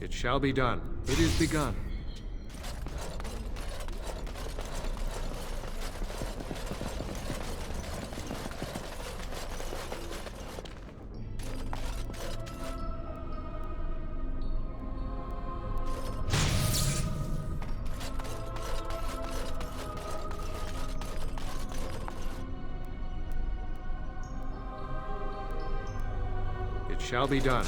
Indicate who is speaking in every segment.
Speaker 1: It shall be done. It is begun. It shall be done.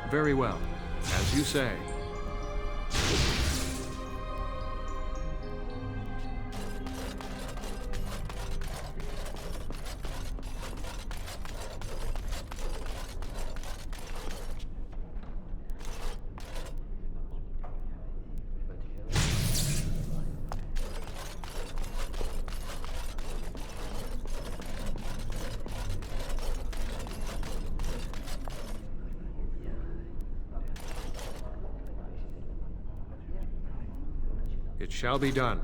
Speaker 1: Very well. As you say. It shall be done.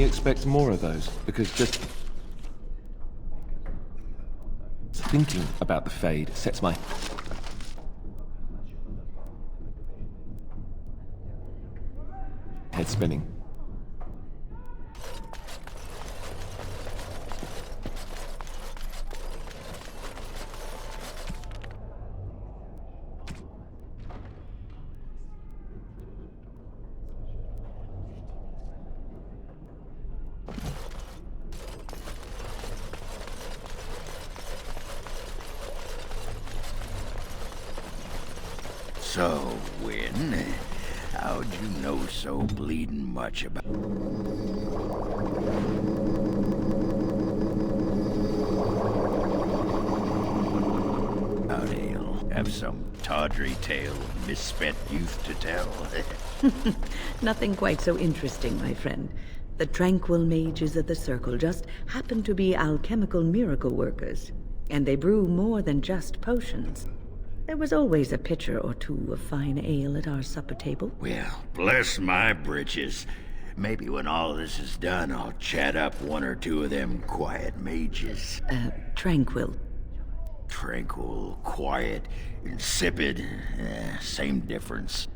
Speaker 2: Expect more of those, because just thinking about the Fade sets my head spinning.
Speaker 3: So, Wynn, how'd you know so bleeding much about... have some tawdry tale of misspent youth to tell?
Speaker 4: Nothing quite so interesting, my friend. The tranquil mages of the Circle just happen to be alchemical miracle workers, and they brew more than just potions. There was always a pitcher or two of fine ale at our supper table.
Speaker 3: Well, bless my britches. Maybe when all this is done, I'll chat up one or two of them quiet mages.
Speaker 4: Tranquil.
Speaker 3: Tranquil, quiet, insipid. Same difference.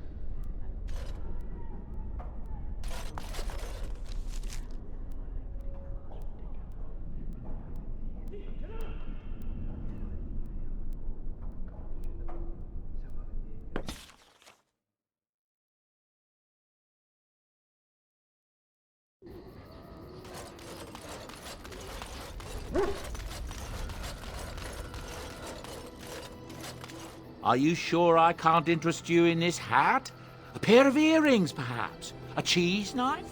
Speaker 5: Are you sure I can't interest you in this hat? A pair of earrings, perhaps? A cheese knife?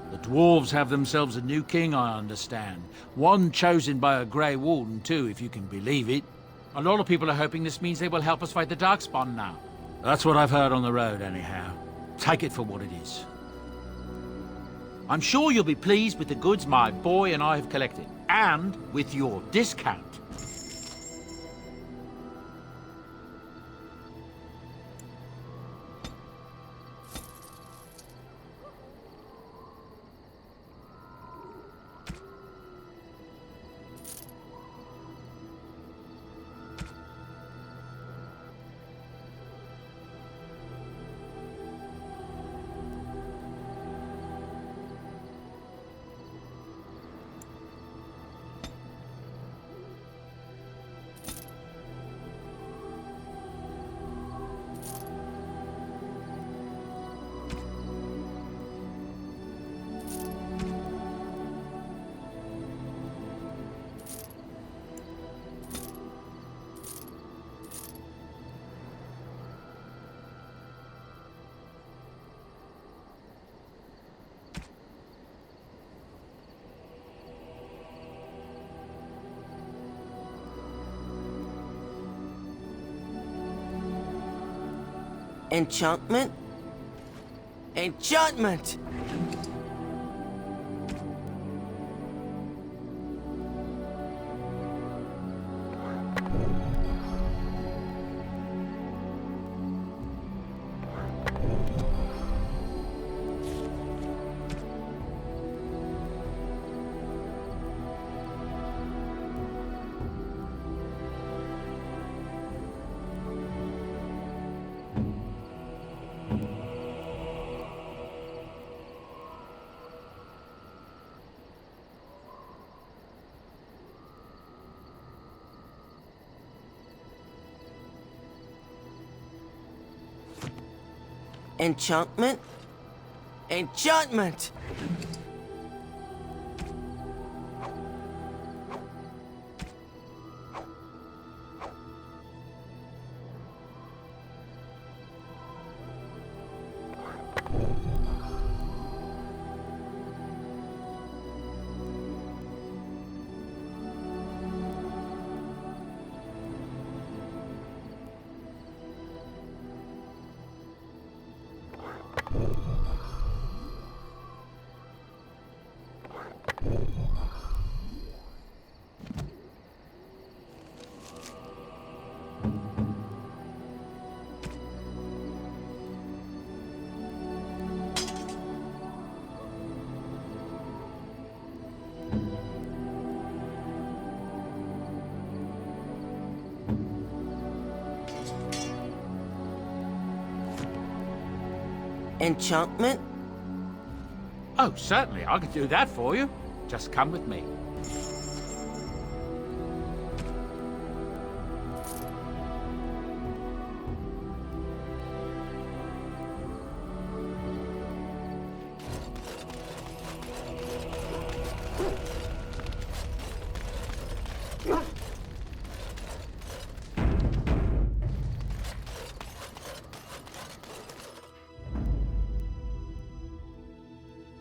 Speaker 5: The dwarves have themselves a new king, I understand. One chosen by a Grey Warden, too, if you can believe it. A lot of people are hoping this means they will help us fight the Darkspawn now. That's what I've heard on the road, anyhow. Take it for what it is. I'm sure you'll be pleased with the goods my boy and I have collected, and with your discount.
Speaker 6: Enchantment? Enchantment! Enchantment? Enchantment! Enchantment?
Speaker 5: Oh, certainly, I could do that for you. Just come with me.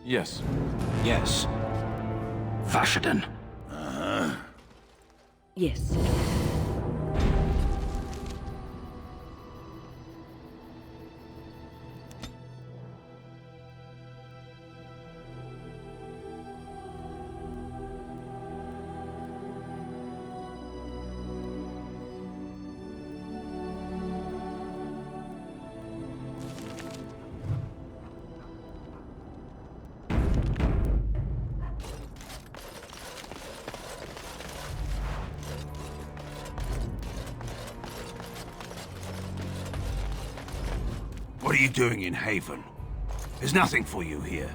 Speaker 2: Yes.
Speaker 3: Yes. Vashaden.
Speaker 4: Yes.
Speaker 7: are you doing in Haven? There's nothing for you here.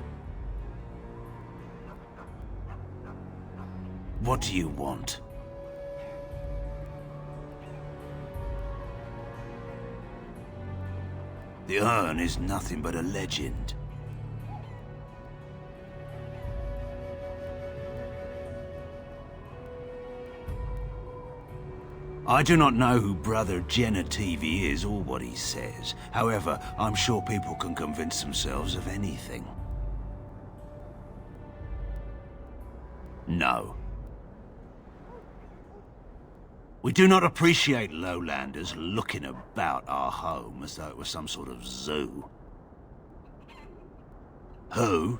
Speaker 7: What do you want? The urn is nothing but a legend. I do not know who Brother Genevieve is or what he says. However, I'm sure people can convince themselves of anything. No. We do not appreciate lowlanders looking about our home as though it was some sort of zoo. Who?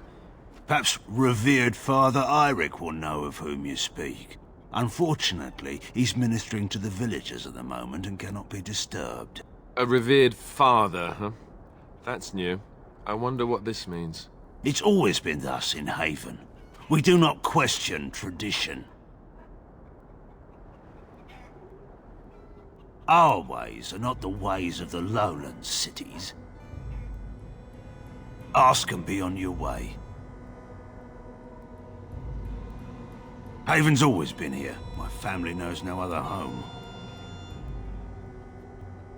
Speaker 7: Perhaps revered Father Eirik will know of whom you speak. Unfortunately, he's ministering to the villagers at the moment and cannot be disturbed.
Speaker 2: A revered father, huh? That's new. I wonder what this means.
Speaker 7: It's always been thus in Haven. We do not question tradition. Our ways are not the ways of the lowland cities. Ask and be on your way. Haven's always been here. My family knows no other home.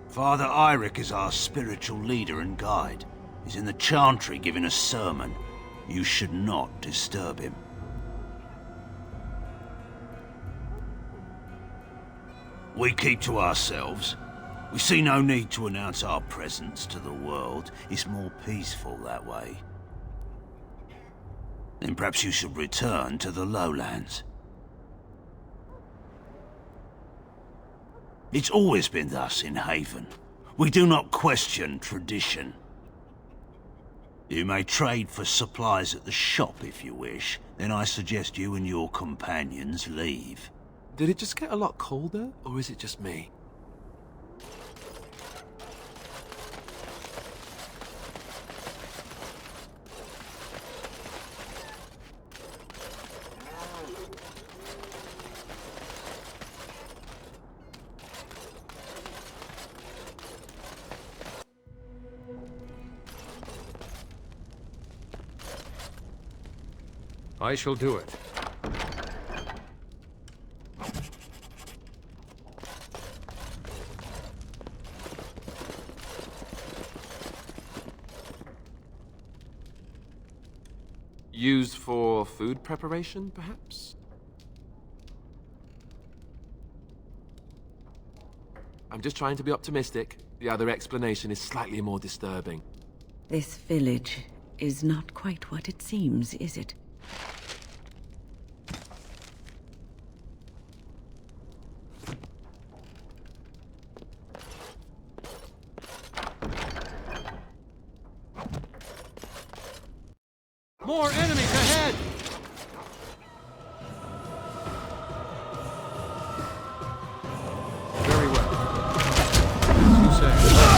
Speaker 7: Father Eirik is our spiritual leader and guide. He's in the chantry giving a sermon. You should not disturb him. We keep to ourselves. We see no need to announce our presence to the world. It's more peaceful that way. Then perhaps you should return to the lowlands. It's always been thus in Haven. We do not question tradition. You may trade for supplies at the shop if you wish. Then I suggest you and your companions leave.
Speaker 2: Did it just get a lot colder, or is it just me?
Speaker 1: I shall do it.
Speaker 2: Used for food preparation, perhaps? I'm just trying to be optimistic. The other explanation is slightly more disturbing.
Speaker 4: This village is not quite what it seems, is it?
Speaker 1: More enemies ahead! Very well. As you say.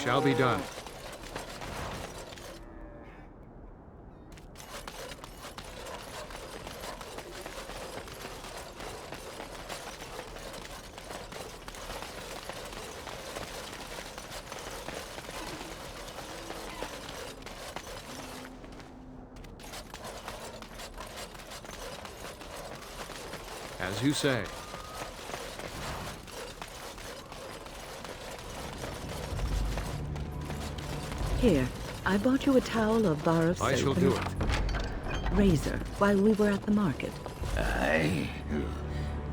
Speaker 1: shall be done. As you say.
Speaker 4: Here, I bought you a towel of bar of soap
Speaker 1: I shall
Speaker 4: and
Speaker 1: do it.
Speaker 4: razor while we were at the market.
Speaker 3: Aye?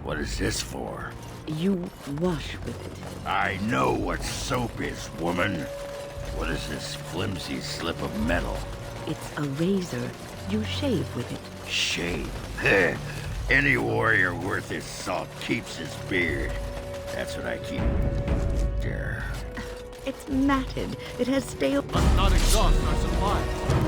Speaker 3: What is this for?
Speaker 4: You wash with it.
Speaker 3: I know what soap is, woman. What is this flimsy slip of metal?
Speaker 4: It's a razor. You shave with it.
Speaker 3: Shave. Any warrior worth his salt keeps his beard. That's what I keep. There.
Speaker 4: It's matted. It has stale...
Speaker 1: Must not exhaust our supplies.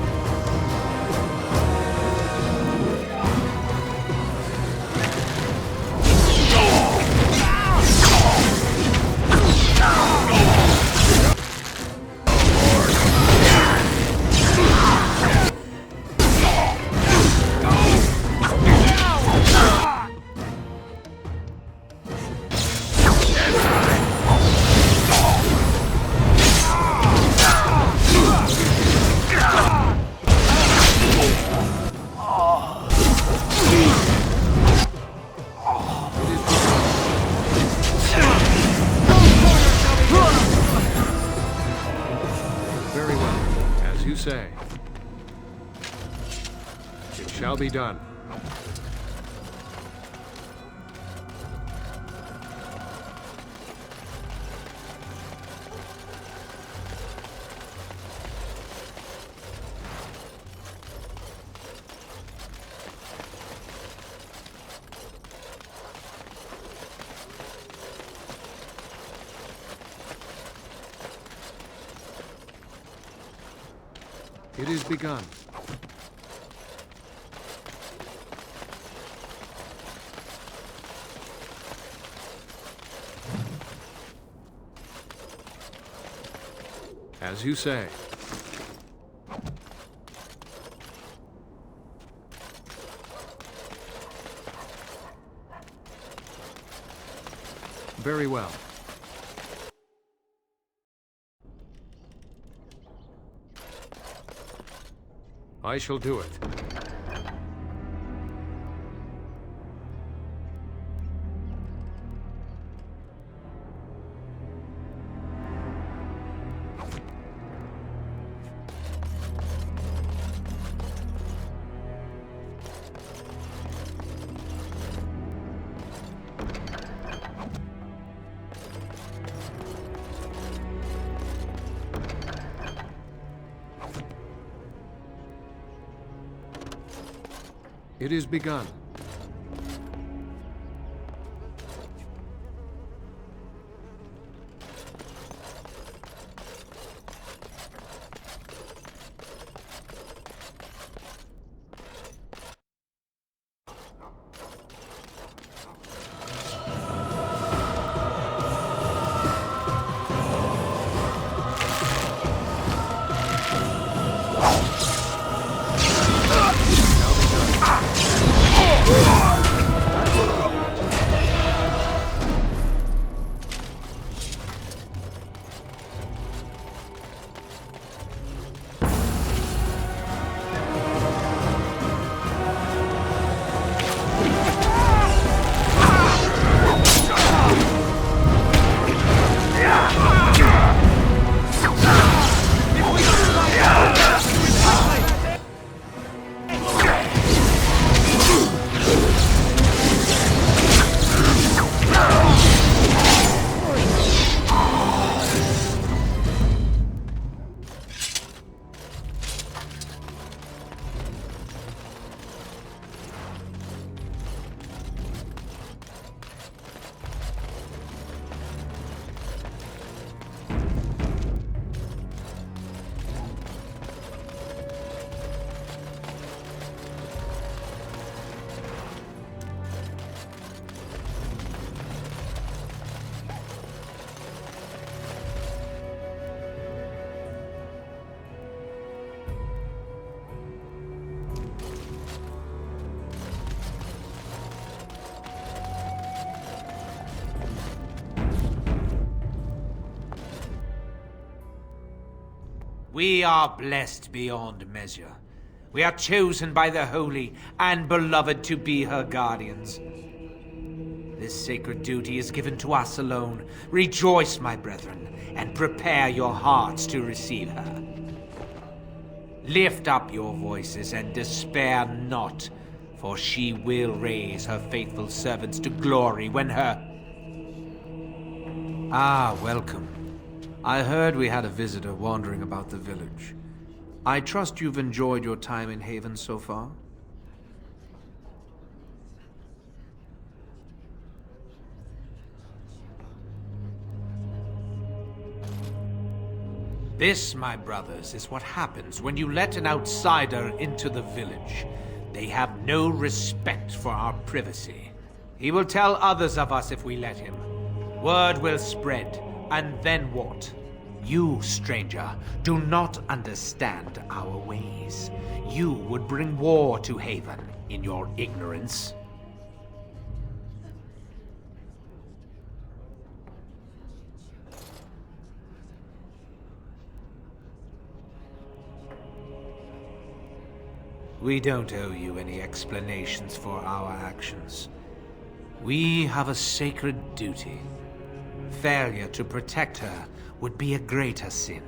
Speaker 1: Very well. As you say. It shall be done. It is begun. As you say. Very well. I shall do it. It is begun. Shall be done.
Speaker 8: We are blessed beyond measure. We are chosen by the holy and beloved to be her guardians. This sacred duty is given to us alone. Rejoice, my brethren, and prepare your hearts to receive her. Lift up your voices and despair not, for she will raise her faithful servants to glory when her... Ah, welcome. I heard we had a visitor wandering about the village. I trust you've enjoyed your time in Haven so far? This, my brothers, is what happens when you let an outsider into the village. They have no respect for our privacy. He will tell others of us if we let him. Word will spread, and then what? You, stranger, do not understand our ways. You would bring war to Haven in your ignorance. We don't owe you any explanations for our actions. We have a sacred duty. Failure to protect her would be a greater sin.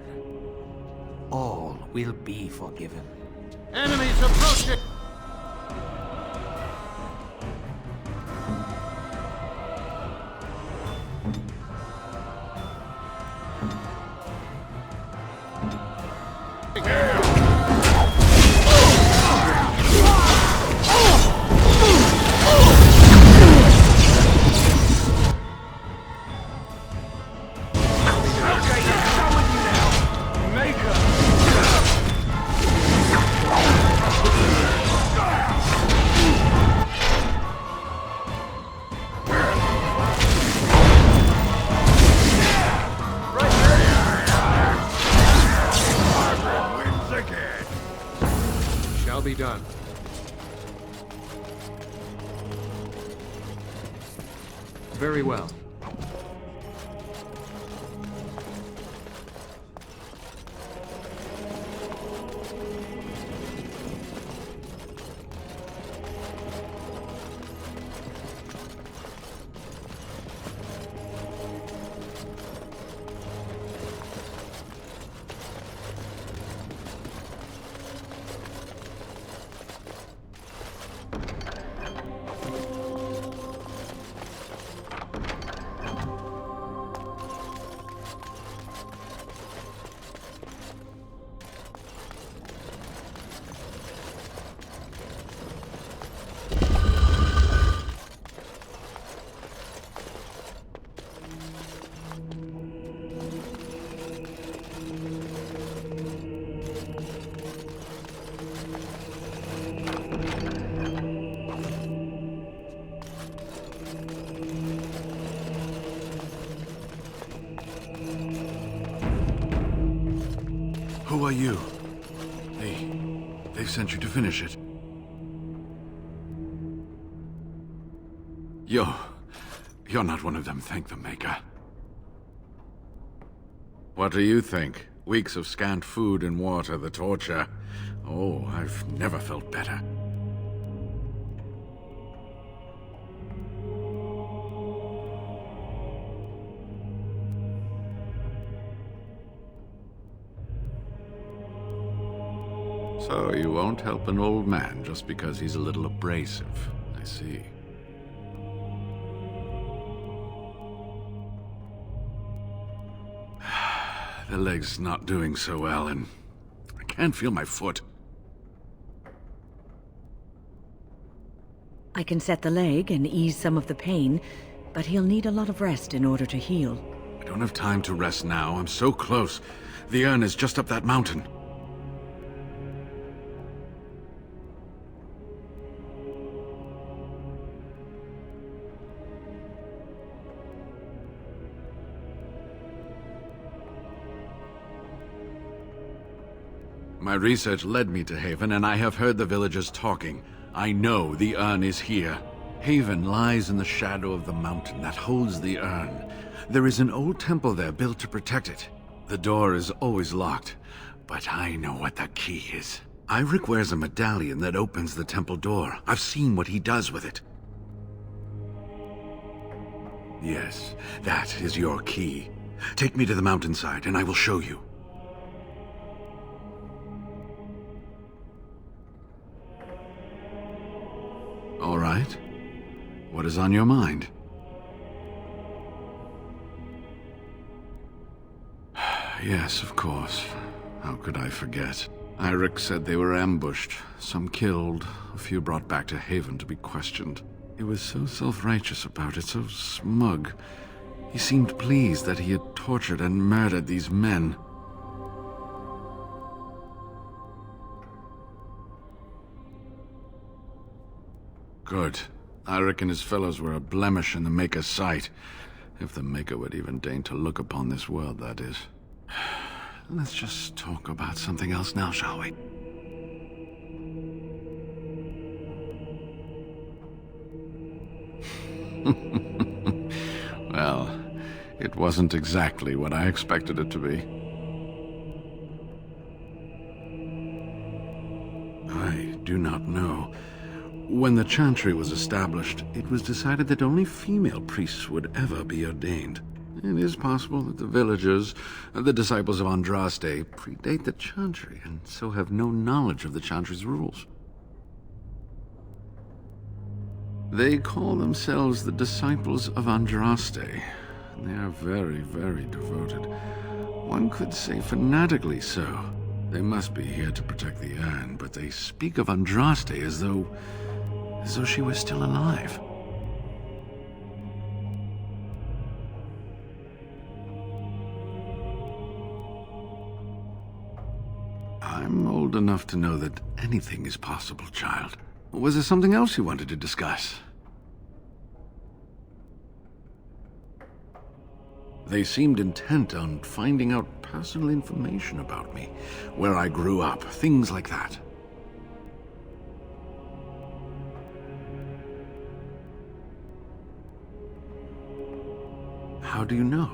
Speaker 8: All will be forgiven.
Speaker 1: Enemies approaching! Be done. Very well.
Speaker 9: Who are you? They've sent you to finish it. You're not one of them, thank the Maker. What do you think? Weeks of scant food and water, the torture. Oh, I've never felt better. So you won't help an old man just because he's a little abrasive. I see. The leg's not doing so well, and I can't feel my foot.
Speaker 4: I can set the leg and ease some of the pain, but he'll need a lot of rest in order to heal.
Speaker 9: I don't have time to rest now. I'm so close. The urn is just up that mountain. My research led me to Haven, and I have heard the villagers talking. I know the urn is here. Haven lies in the shadow of the mountain that holds the urn. There is an old temple there built to protect it. The door is always locked, but I know what the key is. Eirik wears a medallion that opens the temple door. I've seen what he does with it. Yes, that is your key. Take me to the mountainside, and I will show you. All right. What is on your mind? Yes, of course. How could I forget? Eirik said they were ambushed, some killed, a few brought back to Haven to be questioned. He was so self-righteous about it, so smug. He seemed pleased that he had tortured and murdered these men. Good. Eirik and his fellows were a blemish in the Maker's sight. If the Maker would even deign to look upon this world, that is. Let's just talk about something else now, shall we? Well, it wasn't exactly what I expected it to be. I do not know. When the Chantry was established, it was decided that only female priests would ever be ordained. It is possible that the villagers, the disciples of Andraste, predate the Chantry and so have no knowledge of the Chantry's rules. They call themselves the disciples of Andraste. They are very, very devoted. One could say fanatically so. They must be here to protect the urn, but they speak of Andraste as though she was still alive. I'm old enough to know that anything is possible, child. Was there something else you wanted to discuss? They seemed intent on finding out personal information about me, where I grew up, things like that. How do you know?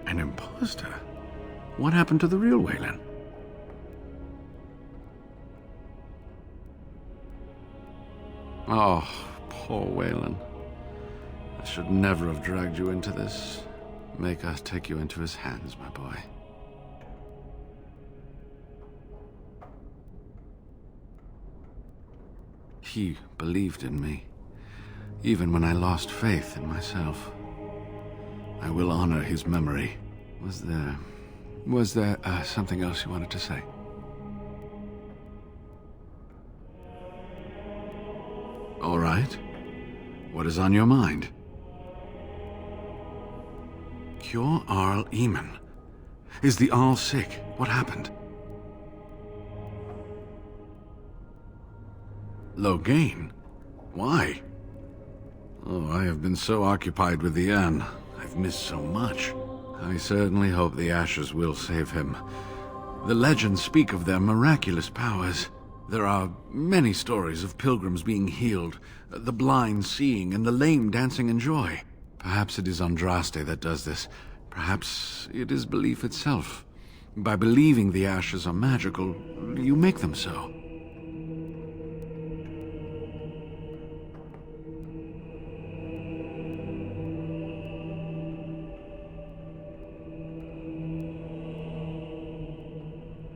Speaker 9: An imposter? What happened to the real Waylon? Oh, poor Waylon. I should never have dragged you into this. Make us take you into his hands, my boy. He believed in me, even when I lost faith in myself. I will honor his memory. Was there something else you wanted to say? All right. What is on your mind? Cure Arl Eamon. Is the Arl sick? What happened? Loghain? Why? Oh, I have been so occupied with the urn. I've missed so much. I certainly hope the Ashes will save him. The legends speak of their miraculous powers. There are many stories of pilgrims being healed, the blind seeing, and the lame dancing in joy. Perhaps it is Andraste that does this. Perhaps it is belief itself. By believing the Ashes are magical, you make them so.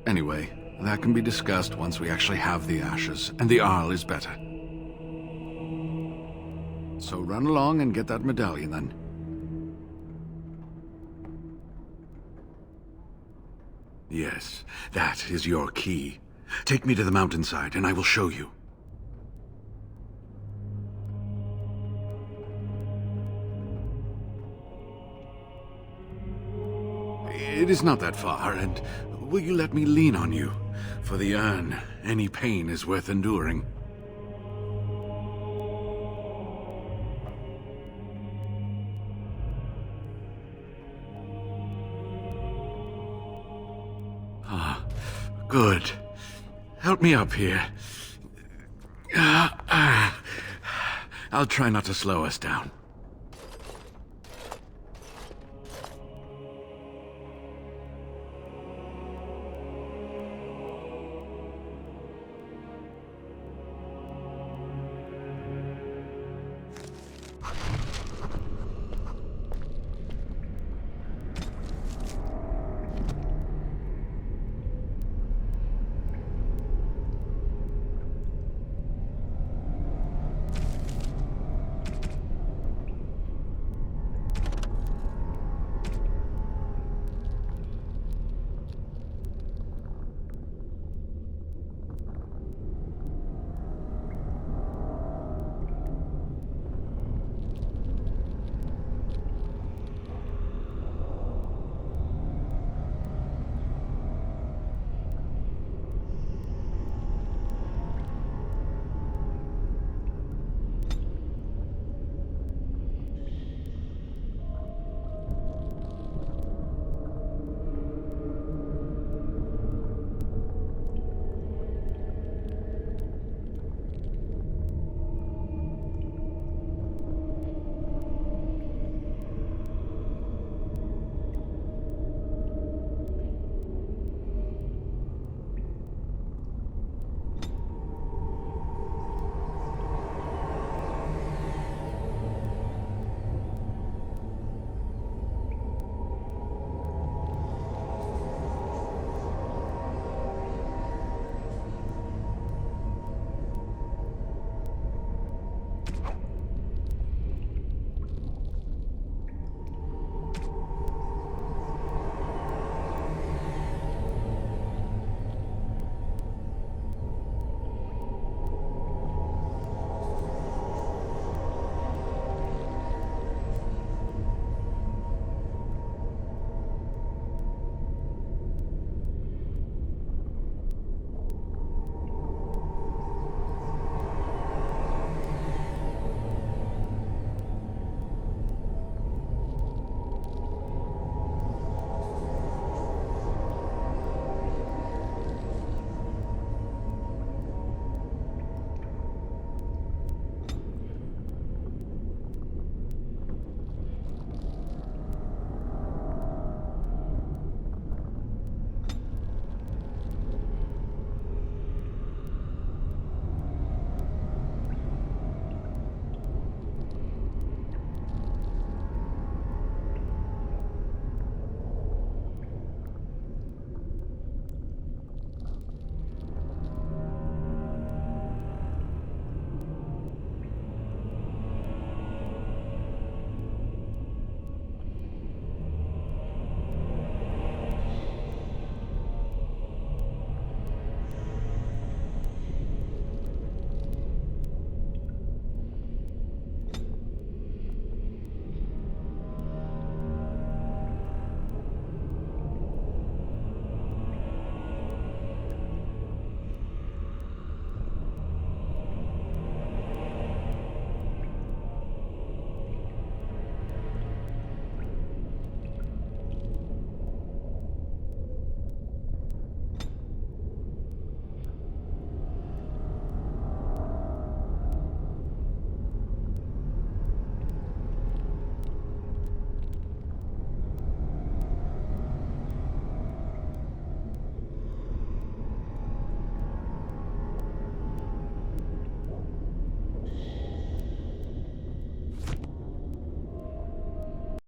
Speaker 9: Anyway, that can be discussed once we actually have the Ashes, and the Arl is better. So run along and get that medallion, then. Yes, that is your key. Take me to the mountainside, and I will show you. It is not that far, and will you let me lean on you? For the urn, any pain is worth enduring. Ah, good. Help me up here. I'll try not to slow us down.